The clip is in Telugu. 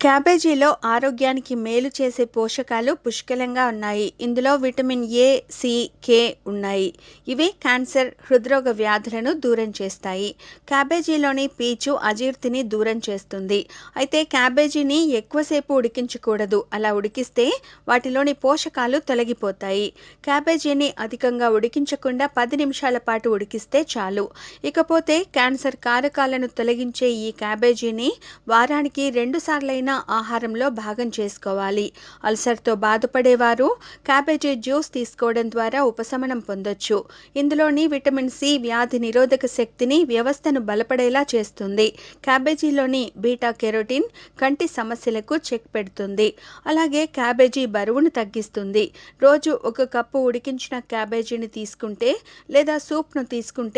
క్యాబేజీలో ఆరోగ్యానికి మేలు చేసే పోషకాలు పుష్కలంగా ఉన్నాయి. ఇందులో విటమిన్ ఏ, సి, కే ఉన్నాయి. ఇవి క్యాన్సర్, హృద్రోగ వ్యాధులను దూరం చేస్తాయి. క్యాబేజీలోని పీచు అజీర్తిని దూరం చేస్తుంది. అయితే క్యాబేజీని ఎక్కువసేపు ఉడికించకూడదు. అలా ఉడికిస్తే వాటిలోని పోషకాలు తొలగిపోతాయి. క్యాబేజీని అధికంగా ఉడికించకుండా 10 నిమిషాల పాటు ఉడికిస్తే చాలు. ఇకపోతే క్యాన్సర్ కారకాలను తొలగించే ఈ క్యాబేజీని వారానికి 2 సార్లైనా ఆహారంలో భాగం చేసుకోవాలి. అల్సర్తో బాధపడేవారు క్యాబేజీ జ్యూస్ తీసుకోవడం ద్వారా ఉపశమనం పొందొచ్చు. ఇందులోని విటమిన్ సి వ్యాధి నిరోధక శక్తిని, వ్యవస్థను బలపడేలా చేస్తుంది. క్యాబేజీలోని బీటా కెరోటిన్ కంటి సమస్యలకు చెక్ పెడుతుంది. అలాగే క్యాబేజీ బరువును తగ్గిస్తుంది. రోజు 1 కప్పు ఉడికించిన క్యాబేజీని తీసుకుంటే లేదా సూప్ను తీసుకుంటే